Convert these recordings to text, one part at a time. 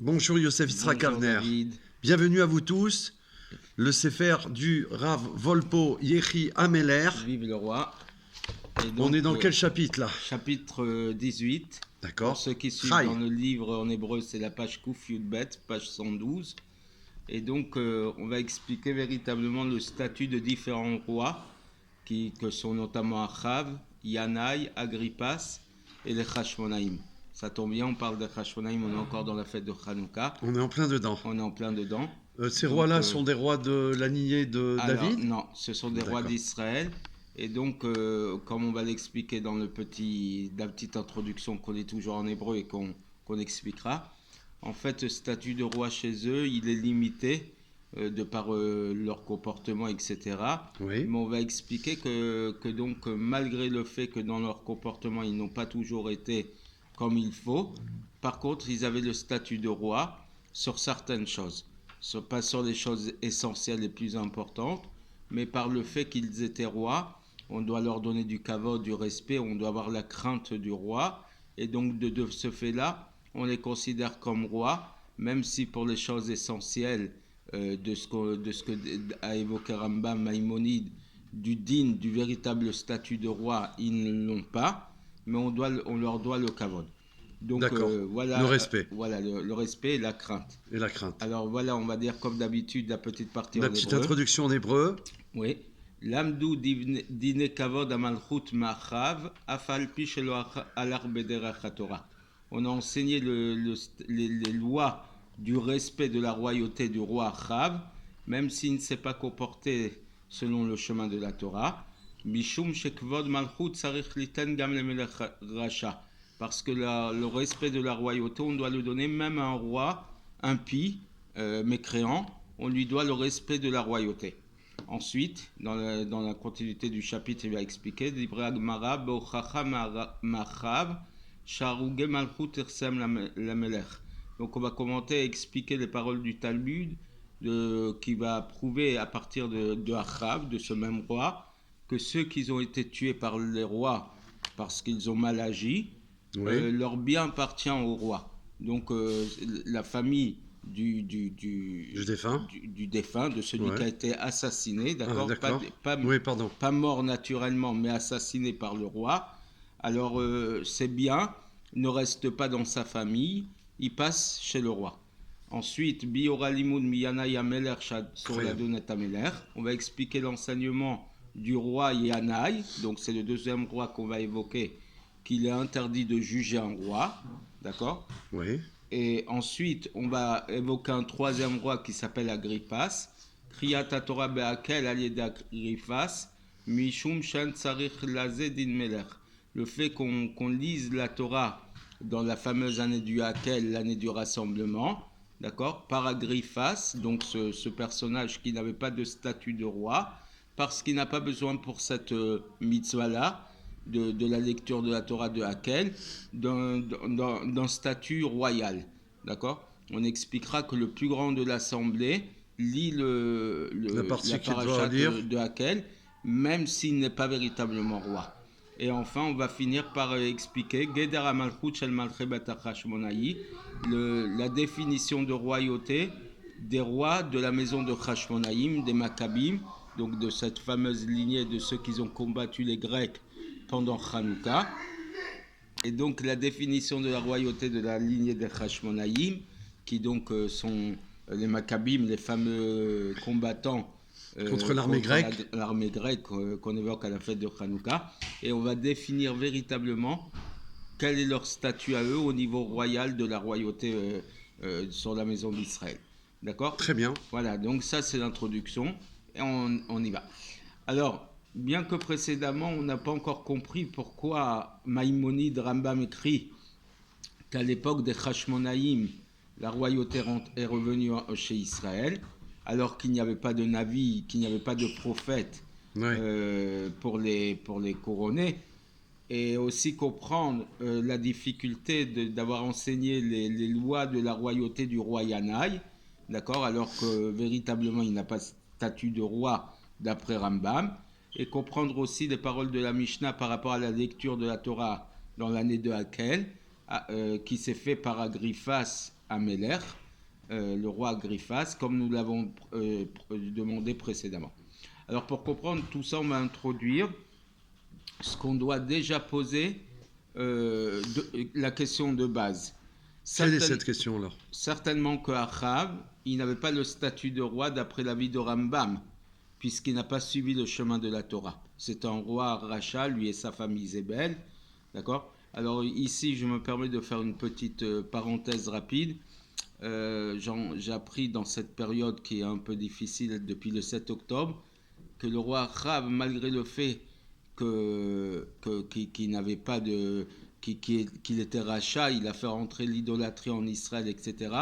Bonjour Yosef Yitzhak Bonjour Avner. David. Bienvenue à vous tous. Le Sefer du Rav Volpo Yehi Ameler. Vive le roi. Et On donc, est dans quel chapitre là? chapitre 18. D'accord. Pour ceux qui suivent Chai. dans le livre en hébreu, c'est la page Kouf Yudbet, page 112. Et donc, on va expliquer véritablement le statut de différents rois, que sont notamment Achav, Yanaï, Agrippas et les Hashmonaïm. Ça tombe bien, on parle de Hashmonaïm, on est encore dans la fête de Hanouka. On est en plein dedans. On est en plein dedans. Ces Donc, rois-là sont des rois de la lignée de Alors, David? non, ce sont des rois D'accord. d'Israël. Et donc, comme on va l'expliquer dans la petite introduction qu'on est toujours en hébreu et qu'on expliquera, en fait, le statut de roi chez eux, il est limité de par leur comportement, etc. Oui. Mais on va expliquer que donc, malgré le fait que dans leur comportement, ils n'ont pas toujours été comme il faut, par contre, ils avaient le statut de roi sur certaines choses. Pas sur les choses essentielles les plus importantes, mais par le fait qu'ils étaient rois, on doit leur donner du kavod, du respect, on doit avoir la crainte du roi, et donc de ce fait-là, on les considère comme rois, même si pour les choses essentielles de ce que a évoqué Rambam, Maïmonide, du din, du véritable statut de roi, ils ne l'ont pas, mais on leur doit le kavod. Donc voilà, le respect. Voilà le respect et la crainte. Et la crainte. Alors voilà, on va dire comme d'habitude la petite partie La en petite hébreu. introduction en hébreu. Oui. Lamdou dine kavod amalchut ma'achav afal pi shelo alar bederach haTorah. On a enseigné les lois du respect de la royauté du roi Achav, même s'il ne s'est pas comporté selon le chemin de la Torah. Mishum shekvod malchut sarich liten gam lemelech rasha. Parce que le respect de la royauté, on doit le donner même à un roi impie, mécréant, on lui doit le respect de la royauté. Ensuite, dans la continuité du chapitre, il va expliquer Divrei Agmara be'ochacha ma'achav sharuge malchut irsem lamelech. Donc on va commenter et expliquer les paroles du Talmud qui va prouver à partir de Achav, de ce même roi, que ceux qui ont été tués par les rois parce qu'ils ont mal agi, Oui. leur bien appartient au roi. Donc la famille du défunt, de celui Ouais. qui a été assassiné, d'accord, d'accord. pas Oui, pardon. pas mort naturellement, mais assassiné par le roi. Alors ces biens ne restent pas dans sa famille, ils passent chez le roi. Ensuite, Biora Limoud Miyana Yameler sur la Donet Ameler. On va expliquer l'enseignement du roi Yanaï, donc c'est le deuxième roi qu'on va évoquer, qu'il est interdit de juger un roi, d'accord? Oui. Et ensuite, on va évoquer un troisième roi qui s'appelle Agrippas. Kriyat Torah be'akel al-yed Agrippas, mishum shen tzarich lazeh din melech. Le fait qu'on lise la Torah dans la fameuse année du Hakel, l'année du rassemblement, d'accord, par Agrippas, donc ce personnage qui n'avait pas de statut de roi, parce qu'il n'a pas besoin pour cette mitzvah-là, de la lecture de la Torah de Hakel, d'un statut royal. D'accord? On expliquera que le plus grand de l'assemblée lit la paracha de Hakel, même s'il n'est pas véritablement roi. Et enfin, on va finir par expliquer la définition de royauté des rois de la maison de Hashmonaïm, des Maccabim, donc de cette fameuse lignée de ceux qui ont combattu les Grecs pendant Hanouka. Et donc la définition de la royauté de la lignée des Hashmonaïm, qui donc sont les Maccabim, les fameux combattants contre l'armée grecque, l'armée grecque qu'on évoque à la fête de Hanouka. Et on va définir véritablement quel est leur statut à eux au niveau royal de la royauté sur la maison d'Israël. D'accord? Très bien. Voilà, donc ça c'est l'introduction et on y va. Alors, bien que précédemment on n'a pas encore compris pourquoi Maïmonide Rambam écrit qu'à l'époque des Hashmonaïm, la royauté est revenue chez Israël, alors qu'il n'y avait pas de Navi, qu'il n'y avait pas de prophète pour les couronner, et aussi comprendre la difficulté d'avoir enseigné les lois de la royauté du roi Yanaï, d'accord, alors que véritablement il n'a pas statut de roi d'après Rambam, et comprendre aussi les paroles de la Mishnah par rapport à la lecture de la Torah dans l'année de Hakel, qui s'est fait par Agrippas Améler, le roi Agriphas, comme nous l'avons demandé précédemment. Alors pour comprendre tout ça, on va introduire ce qu'on doit déjà poser, la question de base. Quelle est cette question-là? Certainement que Achav, il n'avait pas le statut de roi d'après l'avis de Rambam, puisqu'il n'a pas suivi le chemin de la Torah. C'est un roi Racha, lui et sa famille Zébel. D'accord? Alors ici, je me permets de faire une petite parenthèse rapide. J'ai appris dans cette période qui est un peu difficile depuis le 7 octobre, que le roi Achav, malgré le fait qu'il n'avait pas de... qu'il était rachat, il a fait rentrer l'idolâtrie en Israël, etc.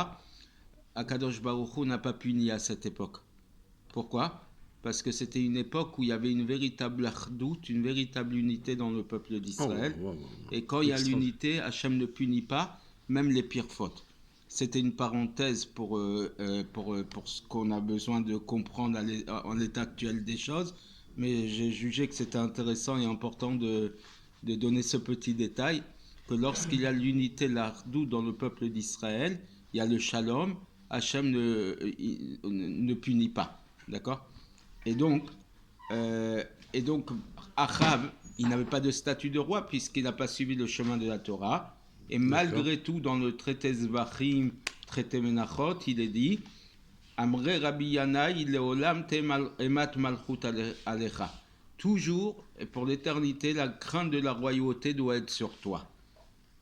Akadosh Baruch Hu n'a pas puni à cette époque. Pourquoi? Parce que c'était une époque où il y avait une véritable achdout, une véritable unité dans le peuple d'Israël. Et quand il y a l'unité, Hachem ne punit pas, même les pires fautes. C'était une parenthèse pour ce qu'on a besoin de comprendre en l'état actuel des choses. Mais j'ai jugé que c'était intéressant et important de donner ce petit détail, que lorsqu'il y a l'unité, l'ardou dans le peuple d'Israël, il y a le shalom, Hachem ne punit pas. D'accord? Et donc, Achav, il n'avait pas de statut de roi puisqu'il n'a pas suivi le chemin de la Torah. Et malgré tout, dans le traité Zvachim, traité Menachot, il est dit Amre Rabbi Yanaï leolam emat malchut alecha. Toujours, et pour l'éternité, la crainte de la royauté doit être sur toi.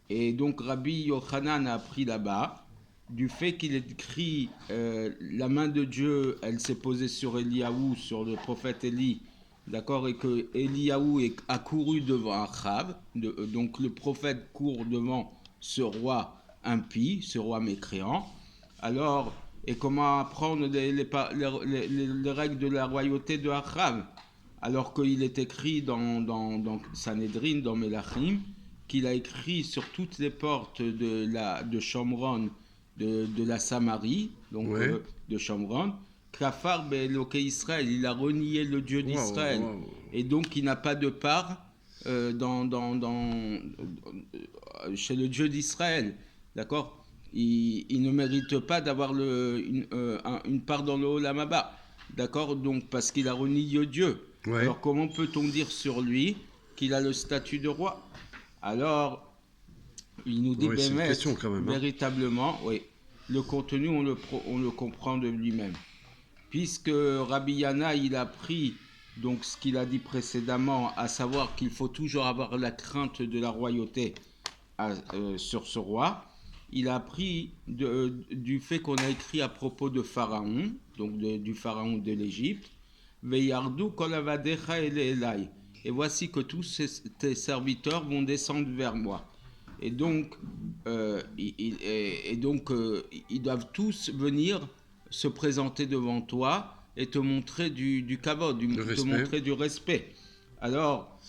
Et donc Rabbi Yochanan a appris là-bas, du fait qu'il est écrit la main de Dieu, elle s'est posée sur Eliaou, sur le prophète Élie, d'accord, et que Eliaou a couru devant Achav, donc le prophète court devant ce roi impie, ce roi mécréant. Alors, et comment apprendre les règles de la royauté de Achav, alors qu'il est écrit dans Sanhedrin, dans Melachim, qu'il a écrit sur toutes les portes de Shomron, de la Samarie, donc de Shomron, Kafar be'Eloké Israël, il a renié le Dieu d'Israël, et donc il n'a pas de part chez le Dieu d'Israël, d'accord? Il ne mérite pas d'avoir une part dans le Olam Haba, d'accord? Donc parce qu'il a renié Dieu. Ouais. Alors comment peut-on dire sur lui qu'il a le statut de roi? Alors il nous dit véritablement, oui, le contenu on le comprend de lui-même, puisque Rabbi Yana il a pris donc ce qu'il a dit précédemment, à savoir qu'il faut toujours avoir la crainte de la royauté sur ce roi. Il a appris du fait qu'on a écrit à propos de Pharaon, donc du Pharaon de l'Égypte, Veyardu kol avadecha ele elai. Et voici que tous tes serviteurs vont descendre vers moi. Et donc, ils doivent tous venir se présenter devant toi et te montrer du kavod, te montrer du respect. Alors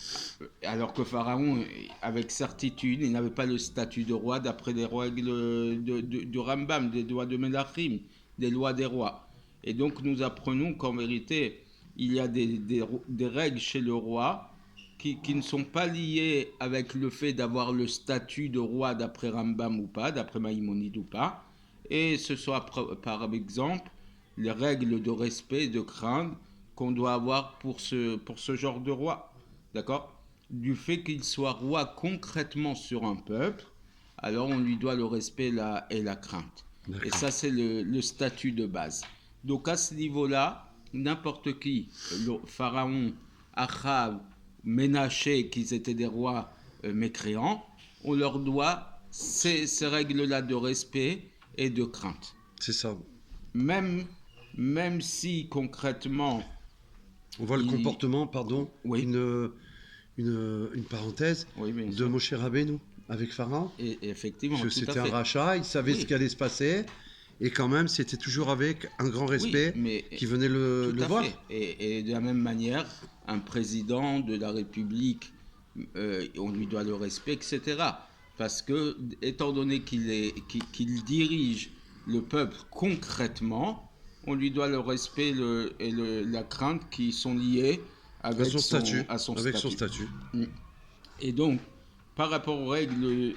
que Pharaon, avec certitude, il n'avait pas le statut de roi d'après les règles du Rambam, des lois de Melachim, des lois des rois. Et donc nous apprenons qu'en vérité, il y a des règles chez le roi qui ne sont pas liées avec le fait d'avoir le statut de roi d'après Rambam ou pas, d'après Maïmonide ou pas. Et ce soit par exemple les règles de respect et de crainte qu'on doit avoir pour ce genre de roi. D'accord? Du fait qu'il soit roi concrètement sur un peuple, alors on lui doit le respect et la crainte. D'accord. Et ça, c'est le statut de base. Donc à ce niveau-là, n'importe qui, le Pharaon, Achav, Ménaché, qui étaient des rois mécréants, on leur doit ces règles-là de respect et de crainte. C'est ça. Même si concrètement... On voit le comportement, pardon, oui. Une parenthèse, oui, de Moshe Rabbeinu avec Pharaon. Et effectivement, parce que c'était un rachat, il savait ce qui allait se passer, et quand même, c'était toujours avec un grand respect qui venait le voir. Et de la même manière, un président de la République, on lui doit le respect, etc. Parce que, étant donné qu'il dirige le peuple concrètement, on lui doit le respect et la crainte qui sont liés avec son statut. Et donc, par rapport aux règles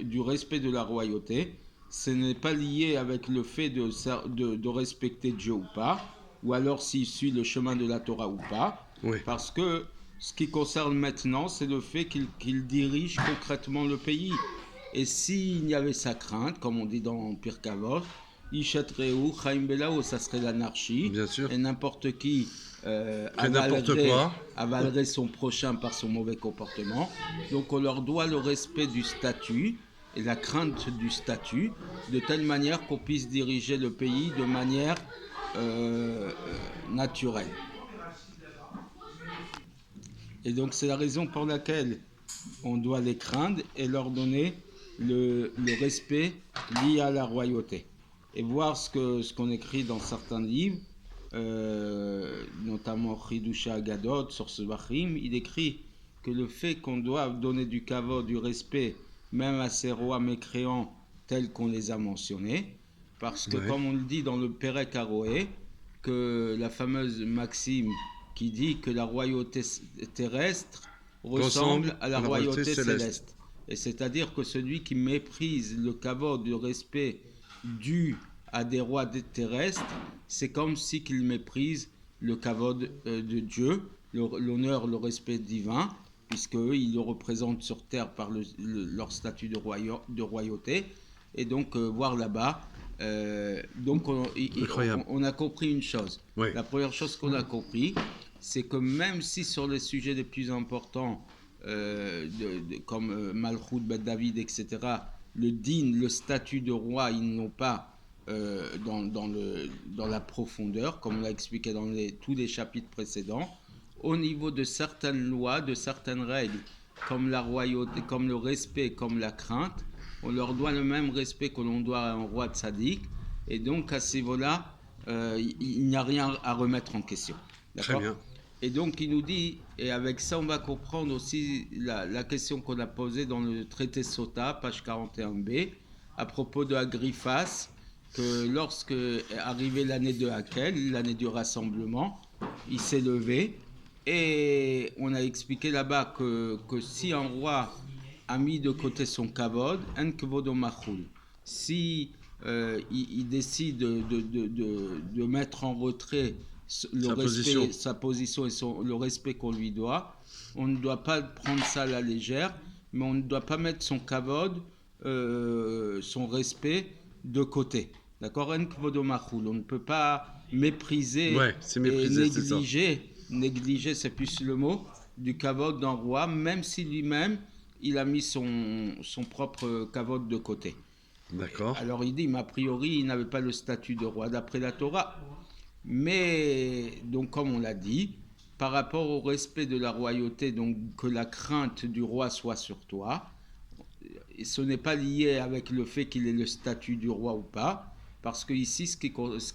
du respect de la royauté, ce n'est pas lié avec le fait de respecter Dieu ou pas, ou alors s'il suit le chemin de la Torah ou pas, Oui. parce que ce qui concerne maintenant, c'est le fait qu'il dirige concrètement le pays. Et s'il y avait sa crainte, comme on dit dans Pirkei Avot, Ishatreu Chaim Belao, ça serait l'anarchie. Bien sûr. Et n'importe qui avalerait son prochain par son mauvais comportement. Donc on leur doit le respect du statut et la crainte du statut, de telle manière qu'on puisse diriger le pays de manière naturelle. Et donc c'est la raison pour laquelle on doit les craindre et leur donner le respect lié à la royauté. Et voir ce qu'on écrit dans certains livres, notamment Chidusha Agadot, sur ce Bachim, il écrit que le fait qu'on doit donner du kavod, du respect, même à ces rois mécréants tels qu'on les a mentionnés, parce que comme on le dit dans le Perek Aroé, que la fameuse maxime qui dit que la royauté terrestre ressemble à la royauté céleste. Et c'est-à-dire que celui qui méprise le kavod, le respect dû à des rois terrestres, c'est comme si qu'il méprise le kavod de Dieu, l'honneur, le respect divin, puisqu'eux, ils le représentent sur terre par leur statut de royauté. Et donc, voir là-bas, donc on a compris une chose. Oui. La première chose qu'on a compris, c'est que même si sur les sujets les plus importants, comme Malchut, Bet David, etc., le din, le statut de roi, ils n'ont pas dans la profondeur, comme on l'a expliqué dans tous les chapitres précédents. Au niveau de certaines lois, de certaines règles, comme la royauté, comme le respect, comme la crainte, on leur doit le même respect que l'on doit à un roi tzaddik. Et donc, à ce niveau-là, il n'y a rien à remettre en question. D'accord ? Très bien. Et donc, il nous dit, et avec ça, on va comprendre aussi la question qu'on a posée dans le traité Sota, page 41b, à propos de Agriphas, que lorsque est arrivée l'année de Hakel, l'année du rassemblement, il s'est levé, et on a expliqué là-bas que si un roi a mis de côté son kavod, en kvodo machul, si il décide de mettre en retrait sa position et le respect qu'on lui doit, on ne doit pas prendre ça à la légère, mais on ne doit pas mettre son kavod, son respect de côté. D'accord ? On ne peut pas mépriser et négliger, c'est plus le mot, du kavod d'un roi, même si lui-même, il a mis son propre kavod de côté. D'accord. Alors il dit, mais a priori, il n'avait pas le statut de roi d'après la Torah. Mais, donc comme on l'a dit, par rapport au respect de la royauté, donc que la crainte du roi soit sur toi, ce n'est pas lié avec le fait qu'il ait le statut du roi ou pas, parce que ici, ce qui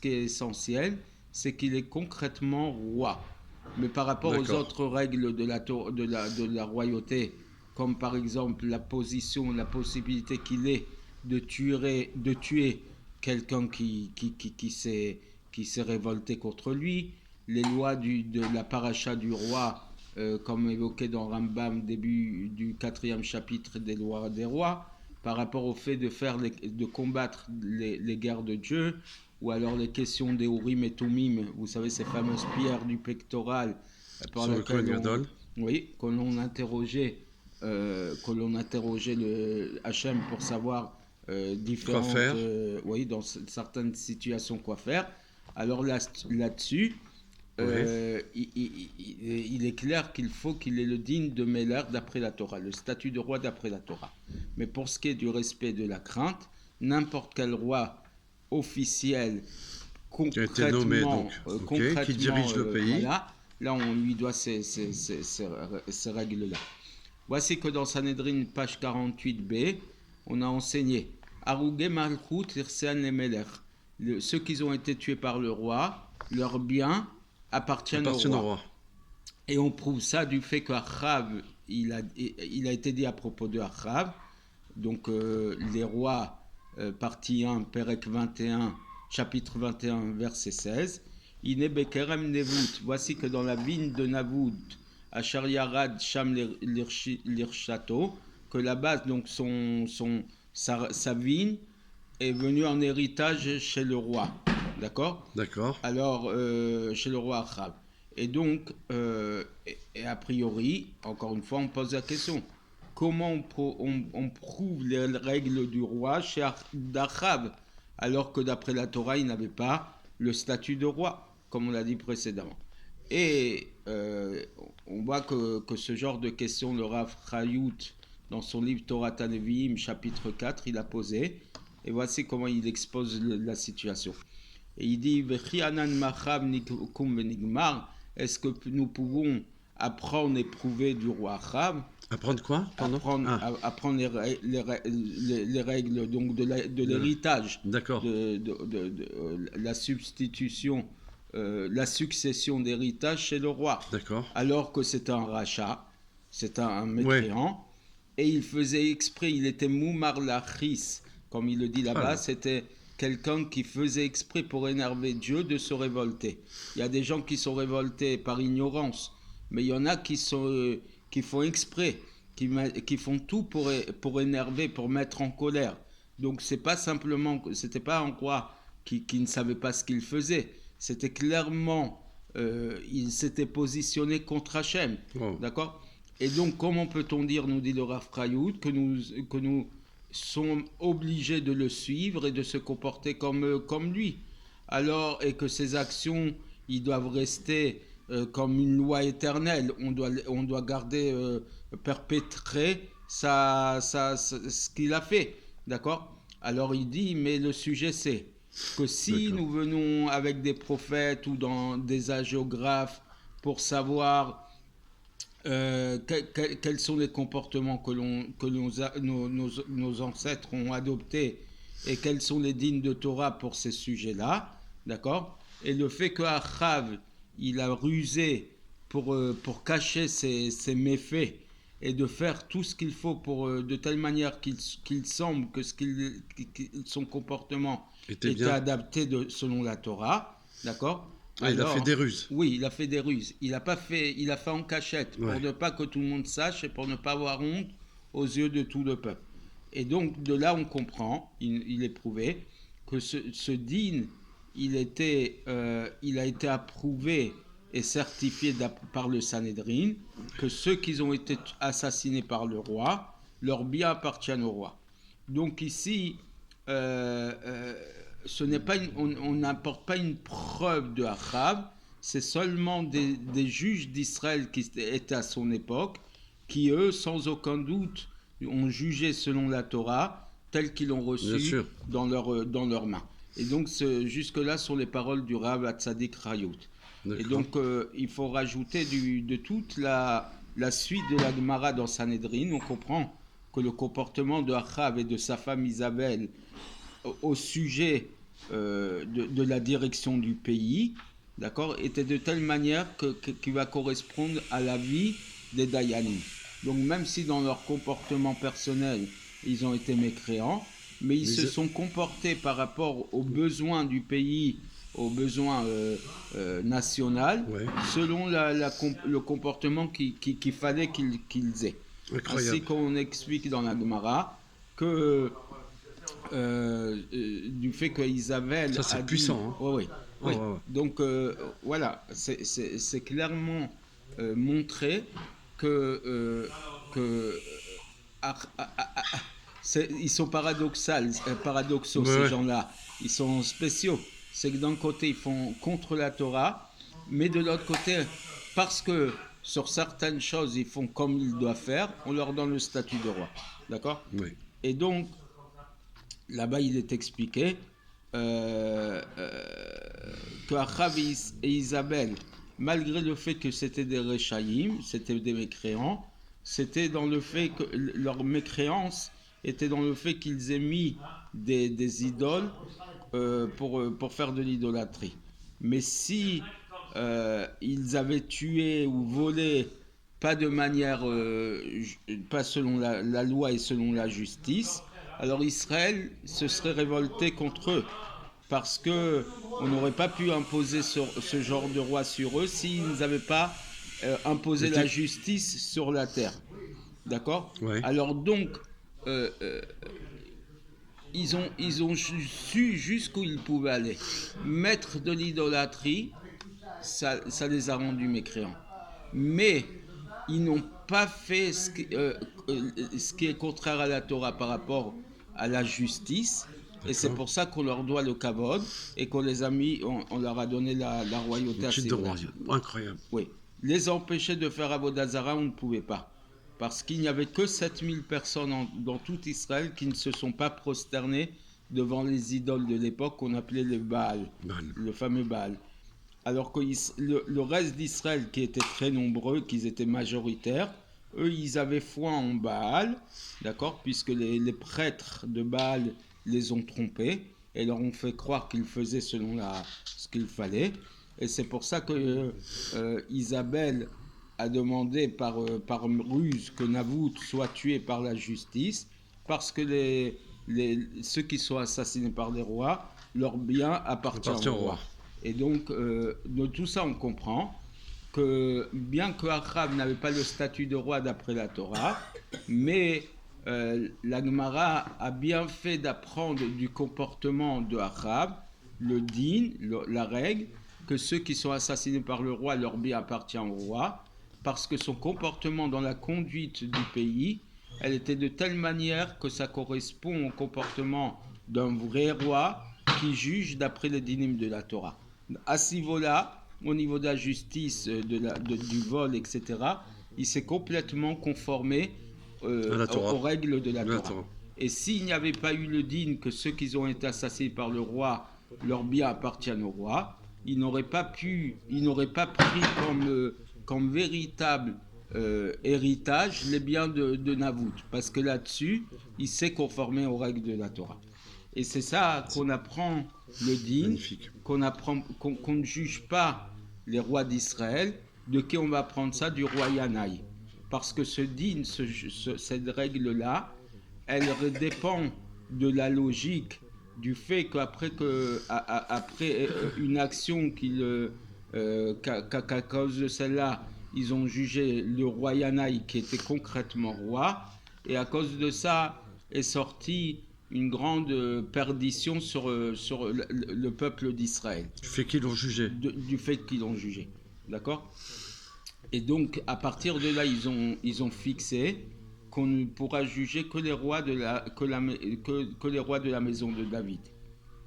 est essentiel, c'est qu'il est concrètement roi. Mais par rapport aux autres règles de la royauté, comme par exemple la position, la possibilité qu'il ait de tuer quelqu'un qui s'est révolté contre lui, les lois de la paracha du roi, comme évoqué dans Rambam, début du 4e chapitre des lois des rois, par rapport au fait de combattre les guerres de Dieu, ou alors les questions des Urim et Tumim, vous savez, ces fameuses pierres du pectoral, par lesquelles qu'on l'on interrogeait le Hachem pour savoir différentes, dans certaines situations quoi faire. Alors là-dessus, il est clair qu'il faut qu'il ait le digne de Meller d'après la Torah, le statut de roi d'après la Torah. Mais pour ce qui est du respect de la crainte, n'importe quel roi officiel concrètement, qui dirige le pays, là on lui doit ces règles-là. Voici que dans Sanhedrin, page 48b, on a enseigné Arugé Malchut Irsean le Meler. Ceux qui ont été tués par le roi, leurs biens appartiennent au roi. Et on prouve ça du fait qu'Achav, il a été dit à propos de Achav, donc les rois, partie 1, Perek 21, chapitre 21, verset 16, Ine Bekerem Nevut, voici que dans la vigne de Navout, à Shariarad Sham l'Irshato, que là-bas, donc sa vigne, est venu en héritage chez le roi. D'accord ? D'accord. Alors, chez le roi Achav. Et donc, et a priori, encore une fois, on pose la question. Comment on prouve les règles du roi chez Achav, alors que d'après la Torah, il n'avait pas le statut de roi, comme on l'a dit précédemment. Et on voit que ce genre de questions, le Rav Chayut, dans son livre Torah Nevi'im, chapitre 4, il a posé. Et voici comment il expose la situation. Et il dit, est-ce que nous pouvons apprendre et prouver du roi Achav? Apprendre quoi? Apprendre les règles donc de l'héritage, D'accord. de la substitution, la succession d'héritage chez le roi. D'accord. Alors que c'est un rachat, c'est un mécréant, et il faisait exprès, il était moumar lachis, comme il le dit là-bas, c'était quelqu'un qui faisait exprès pour énerver Dieu de se révolter. Il y a des gens qui sont révoltés par ignorance, mais il y en a qui font exprès, qui font tout pour énerver, pour mettre en colère. Donc c'était pas un roi qui ne savait pas ce qu'il faisait. C'était clairement, il s'était positionné contre Hachem. Wow. D'accord ? Et donc comment peut-on dire, nous dit le Rav Chayut, que nous sommes obligés de le suivre et de se comporter comme lui. Alors, et que ses actions, ils doivent rester comme une loi éternelle. On doit garder, perpétrer ce qu'il a fait. D'accord ? Alors il dit, mais le sujet c'est que si nous venons avec des prophètes ou dans des hagiographes pour savoir quels sont les comportements que nos ancêtres ont adoptés et quels sont les dignes de Torah pour ces sujets-là, d'accord ? Et le fait que Achav, il a rusé pour cacher ses méfaits et de faire tout ce qu'il faut de telle manière qu'il semble que son comportement était adapté selon la Torah, d'accord ? Alors, il a fait des ruses. Oui, il a fait des ruses. Il a fait en cachette pour ne pas que tout le monde sache et pour ne pas avoir honte aux yeux de tout le peuple. Et donc, de là, on comprend, il est prouvé, que ce din, il a été approuvé et certifié par le Sanhédrin, que ceux qui ont été assassinés par le roi, leurs biens appartiennent au roi. Donc ici, on n'apporte pas une preuve de Achav, c'est seulement des juges d'Israël qui étaient à son époque, qui eux, sans aucun doute, ont jugé selon la Torah, tels qu'ils l'ont reçu dans leurs mains. Et donc, jusque-là sont les paroles du Rav Hatzadik Chayut. Et donc, il faut rajouter de toute la suite de la Gemara dans Sanhédrin. On comprend que le comportement de Achav et de sa femme Isabelle au sujet de la direction du pays, d'accord, était de telle manière qu'il va correspondre à la vie des Dayanim. Donc même si dans leur comportement personnel, ils ont été mécréants, mais ils se sont comportés par rapport aux besoins du pays, aux besoins national, selon le comportement qu'il fallait qu'ils aient. Incroyable. Ainsi qu'on explique dans la Gemara que du fait qu'Isabelle... Ça, c'est puissant. Oui. Donc, voilà, c'est clairement montré que ils sont paradoxaux, ces gens-là. Ils sont spéciaux. C'est que d'un côté, ils font contre la Torah, mais de l'autre côté, parce que sur certaines choses, ils font comme ils doivent faire, on leur donne le statut de roi. D'accord ? Oui. Et donc, là-bas, il est expliqué que Achav et Isabelle, malgré le fait que c'était des Rechaïm, c'était des mécréants, c'était dans le fait que leur mécréance était dans le fait qu'ils aient mis des idoles pour faire de l'idolâtrie. Mais si ils avaient tué ou volé, pas de manière, pas selon la loi et selon la justice, alors Israël se serait révolté contre eux, parce que on n'aurait pas pu imposer ce genre de roi sur eux s'ils n'avaient pas imposé la justice sur la terre. D'accord ? Ouais. Alors donc, ils ont su jusqu'où ils pouvaient aller. Mettre de l'idolâtrie, ça les a rendus mécréants. Mais ils n'ont pas fait ce qui est contraire à la Torah par rapport à la justice. Et c'est pour ça qu'on leur doit le kavod et qu'on les a mis, on leur a donné la royauté à ces incroyable. Oui. Les empêcher de faire Avodah Zarah, on ne pouvait pas. Parce qu'il n'y avait que 7000 personnes dans tout Israël qui ne se sont pas prosternées devant les idoles de l'époque qu'on appelait le Baal, le fameux Baal. Alors que le reste d'Israël, qui était très nombreux, qu'ils étaient majoritaires, eux, ils avaient foi en Baal, d'accord, puisque les prêtres de Baal les ont trompés et leur ont fait croire qu'ils faisaient selon ce qu'il fallait. Et c'est pour ça que Isabelle a demandé par ruse que Navout soit tué par la justice, parce que ceux qui sont assassinés par les rois, leur bien appartient au roi. Et donc, de tout ça, on comprend que bien que Achav n'avait pas le statut de roi d'après la Torah, mais la Gemara a bien fait d'apprendre du comportement de Achav, le din, la règle, que ceux qui sont assassinés par le roi, leur bien appartient au roi, parce que son comportement dans la conduite du pays, elle était de telle manière que ça correspond au comportement d'un vrai roi qui juge d'après les dinim de la Torah. À ce niveau-là, au niveau de la justice, du vol, etc., il s'est complètement conformé aux règles de la Torah. Et s'il n'y avait pas eu le din que ceux qui ont été assassinés par le roi, leur bien appartiennent au roi, il n'aurait pas pris comme véritable héritage les biens de Navout, parce que là-dessus, il s'est conformé aux règles de la Torah. Et c'est ça qu'on apprend le din, qu'on ne juge pas les rois d'Israël. De qui on va apprendre ça? Du roi Yanaï. Parce que ce din, cette règle-là, elle dépend de la logique du fait qu'après une action qu'à cause de celle-là, ils ont jugé le roi Yanaï qui était concrètement roi, et à cause de ça est sortie une grande perdition sur le peuple d'Israël. Du fait qu'ils l'ont jugé. Du fait qu'ils l'ont jugé. D'accord ? Et donc, à partir de là, ils ont fixé qu'on ne pourra juger que les rois de la maison de David.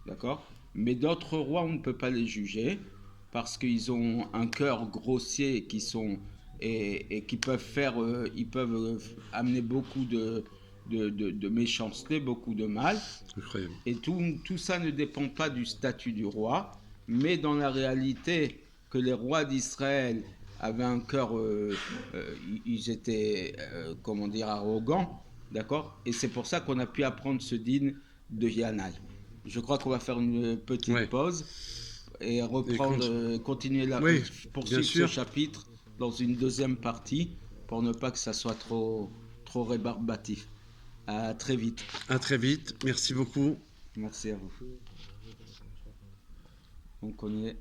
D'accord ? Mais d'autres rois, on ne peut pas les juger parce qu'ils ont un cœur grossier et qui peuvent amener beaucoup de méchanceté, beaucoup de mal. Incroyable. Et tout ça ne dépend pas du statut du roi, mais dans la réalité que les rois d'Israël avaient un cœur, ils étaient, arrogants, d'accord ? Et c'est pour ça qu'on a pu apprendre ce din de Yanaï. Je crois qu'on va faire une petite pause et continuer poursuivre ce chapitre dans une deuxième partie pour ne pas que ça soit trop rébarbatif. À très vite. À très vite. Merci beaucoup. Merci à vous. Donc on est